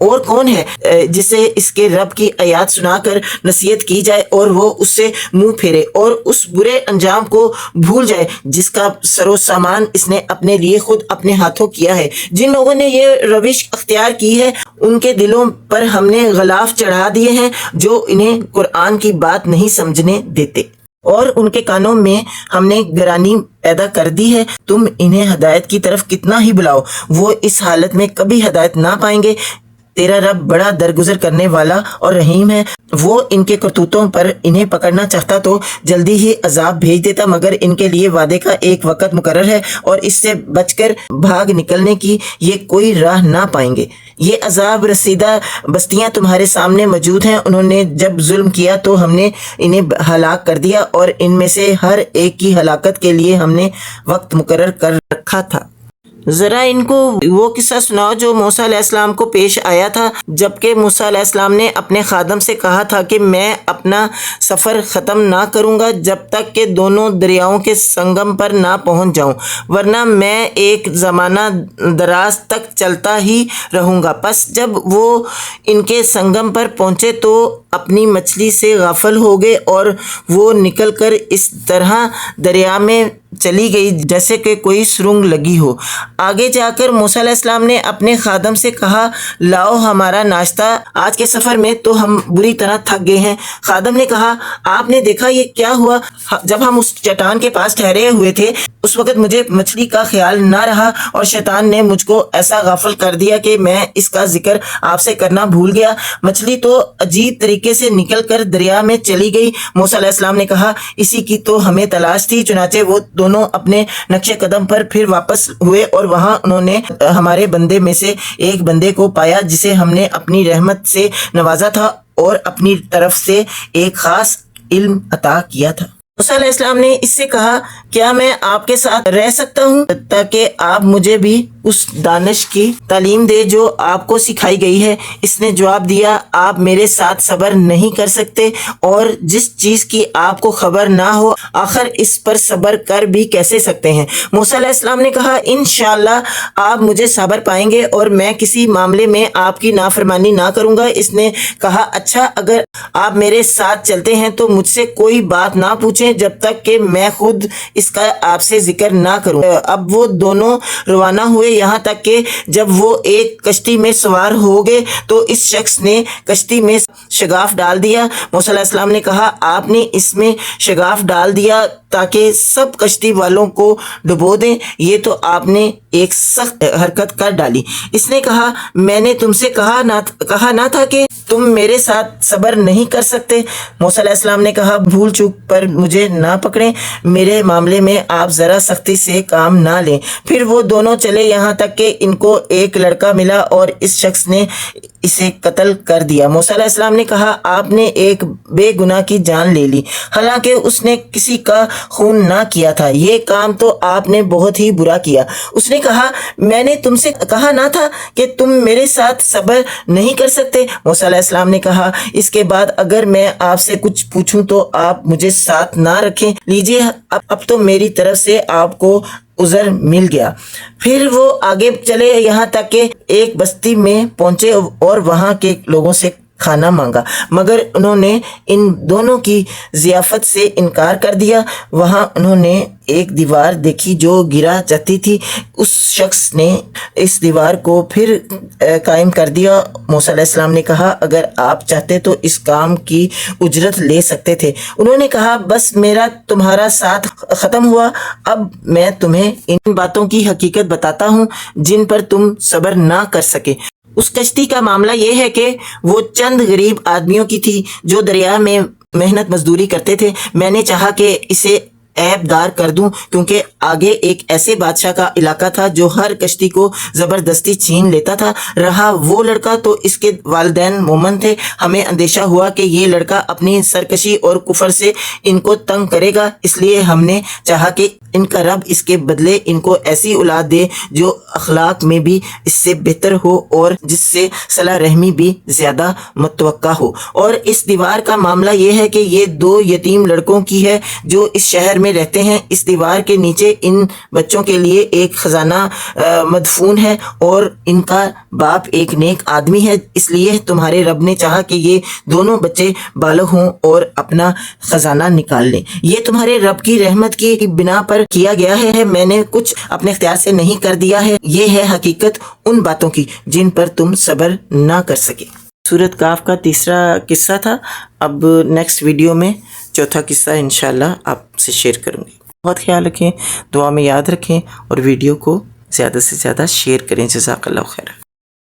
اور کون ہے جسے اس کے رب کی آیات سنا کر نصیحت کی جائے اور وہ اس سے منہ پھیرے اور اس برے انجام کو بھول جائے جس کا سر و سامان اس نے اپنے لیے خود اپنے ہاتھوں کیا ہے۔ جن لوگوں نے یہ روش اختیار کی ہے ان کے دلوں پر ہم نے غلاف چڑھا دیے ہیں جو انہیں قرآن کی بات نہیں سمجھنے دیتے، اور ان کے کانوں میں ہم نے گرانی پیدا کر دی ہے۔ تم انہیں ہدایت کی طرف کتنا ہی بلاؤ، وہ اس حالت میں کبھی ہدایت نہ پائیں گے۔ تیرا رب بڑا درگزر کرنے والا اور رحیم ہے، وہ ان کے کرتوتوں پر انہیں پکڑنا چاہتا تو جلدی ہی عذاب بھیج دیتا، مگر ان کے لیے وعدے کا ایک وقت مقرر ہے اور اس سے بچ کر بھاگ نکلنے کی یہ کوئی راہ نہ پائیں گے۔ یہ عذاب رسیدہ بستیاں تمہارے سامنے موجود ہیں، انہوں نے جب ظلم کیا تو ہم نے انہیں ہلاک کر دیا اور ان میں سے ہر ایک کی ہلاکت کے لیے ہم نے وقت مقرر کر رکھا تھا۔ ذرا ان کو وہ قصہ سناؤ جو موسیٰ علیہ السلام کو پیش آیا تھا جبکہ موسیٰ علیہ السلام نے اپنے خادم سے کہا تھا کہ میں اپنا سفر ختم نہ کروں گا جب تک کہ دونوں دریاؤں کے سنگم پر نہ پہنچ جاؤں، ورنہ میں ایک زمانہ دراز تک چلتا ہی رہوں گا۔ پس جب وہ ان کے سنگم پر پہنچے تو اپنی مچھلی سے غافل ہو گئے اور وہ نکل کر اس طرح دریا میں چلی گئی جیسے کہ کوئی سرنگ لگی ہو۔ آگے جا کر موسیٰ علیہ السلام نے اپنے خادم سے کہا لاؤ ہمارا ناشتہ، آج کے سفر میں تو ہم بری طرح تھک گئے ہیں۔ خادم نے کہا آپ نے دیکھا یہ کیا ہوا؟ جب ہم اس چٹان کے پاس ٹھہرے ہوئے تھے اس وقت مجھے مچھلی کا خیال نہ رہا اور شیطان نے مجھ کو ایسا غافل کر دیا کہ میں اس کا ذکر آپ سے کرنا بھول گیا۔ مچھلی تو عجیب طریقے سے نکل کر دریا میں چلی گئی۔ موسیٰ علیہ السلام نے کہا اسی کی تو ہمیں تلاش تھی۔ چنانچہ وہ دونوں اپنے نقش قدم پر پھر واپس ہوئے اور وہاں انہوں نے ہمارے بندے میں سے ایک بندے کو پایا جسے ہم نے اپنی رحمت سے نوازا تھا اور اپنی طرف سے ایک خاص علم عطا کیا تھا۔ موسیٰ علیہ السلام نے اس سے کہا کیا میں آپ کے ساتھ رہ سکتا ہوں تاکہ آپ مجھے بھی اس دانش کی تعلیم دے جو آپ کو سکھائی گئی ہے؟ اس نے جواب دیا آپ میرے ساتھ صبر نہیں کر سکتے اور جس چیز کی آپ کو خبر نہ ہو آخر اس پر صبر کر بھی کیسے سکتے ہیں؟ موسیٰ علیہ السلام نے کہا انشاءاللہ آپ مجھے صبر پائیں گے اور میں کسی معاملے میں آپ کی نافرمانی نہ کروں گا۔ اس نے کہا اچھا اگر آپ میرے ساتھ چلتے ہیں تو مجھ سے کوئی بات نہ پوچھیں جب تک کہ میں خود اس کا آپ سے ذکر نہ کروں۔ اب وہ دونوں روانہ ہوئے یہاں تک کہ جب وہ ایک کشتی میں سوار ہو گئے تو اس شخص نے کشتی میں شگاف ڈال دیا۔ موسیٰ علیہ السلام نے کہا آپ نے اس میں شگاف ڈال دیا تاکہ سب کشتی والوں کو ڈبو دیں، یہ تو آپ نے ایک سخت حرکت کر ڈالی۔ اس نے کہا میں نے تم سے کہا نہ تھا کہ تم میرے ساتھ صبر نہیں کر سکتے؟ موسیٰ علیہ السلام نے کہا بھول چوک پر مجھے نہ پکڑیں، میرے معاملے میں آپ ذرا سختی سے کام نہ لیں۔ پھر وہ دونوں چلے یہاں تک کہ ان کو ایک لڑکا ملا اور اس شخص نے اسے قتل کر دیا۔ موسیٰ علیہ السلام نے کہا آپ نے ایک بے گناہ کی جان لے لی حالانکہ اس نے کسی کا خون نہ کیا تھا، یہ کام تو آپ نے بہت ہی برا کیا۔ اس نے کہا میں نے تم سے کہا نہ تھا کہ تم میرے ساتھ صبر نہیں کر سکتے؟ موسیٰ علیہ السلام نے کہا اس کے بعد اگر میں آپ سے کچھ پوچھوں تو آپ مجھے ساتھ نہ رکھیں۔ لیجئے اب تو میری طرف سے آپ کو عذر مل گیا۔ پھر وہ آگے چلے یہاں تک کہ ایک بستی میں پہنچے اور وہاں کے لوگوں سے کھانا مانگا مگر انہوں نے ان دونوں کی ضیافت سے انکار کر دیا۔ وہاں انہوں نے ایک دیوار دیکھی جو گرا جاتی تھی، اس شخص نے اس دیوار کو پھر قائم کر دیا۔ موسیٰ علیہ السلام نے کہا اگر آپ چاہتے تو اس کام کی اجرت لے سکتے تھے۔ انہوں نے کہا بس میرا تمہارا ساتھ ختم ہوا، اب میں تمہیں ان باتوں کی حقیقت بتاتا ہوں جن پر تم صبر نہ کر سکے۔ اس کشتی کا معاملہ یہ ہے کہ وہ چند غریب آدمیوں کی تھی جو دریا میں محنت مزدوری کرتے تھے۔ میں نے چاہا کہ اسے عیب دار کر دوں کیونکہ آگے ایک ایسے بادشاہ کا علاقہ تھا جو ہر کشتی کو زبردستی چھین لیتا تھا۔ رہا وہ لڑکا تو اس کے والدین مومن تھے۔ ہمیں اندیشہ ہوا کہ یہ لڑکا اپنی سرکشی اور کفر سے ان کو تنگ کرے گا، اس لیے ہم نے چاہا کہ ان کا رب اس کے بدلے ان کو ایسی اولاد دے جو اخلاق میں بھی اس سے بہتر ہو اور جس سے صلہ رحمی بھی زیادہ متوقع ہو۔ اور اس دیوار کا معاملہ یہ ہے کہ یہ دو یتیم لڑکوں کی ہے جو اس شہر میں رہتے ہیں۔ اس دیوار کے نیچے ان بچوں کے لیے ایک خزانہ مدفون ہے اور ان کا باپ ایک نیک آدمی ہے، اس لیے تمہارے رب نے چاہا کہ یہ دونوں بچے بالغ ہوں اور اپنا خزانہ نکال لیں۔ یہ تمہارے رب کی رحمت کی بنا پر کیا گیا ہے، میں نے کچھ اپنے اختیار سے نہیں کر دیا ہے۔ یہ ہے حقیقت ان باتوں کی جن پر تم صبر نہ کر سکے۔ سورۃ کاف کا تیسرا قصہ تھا۔ اب نیکسٹ ویڈیو میں چوتھا قصہ انشاءاللہ آپ سے شیئر کروں گی۔ بہت خیال رکھیں، دعا میں یاد رکھیں اور ویڈیو کو زیادہ سے زیادہ شیئر کریں۔ جزاک اللہ خیر۔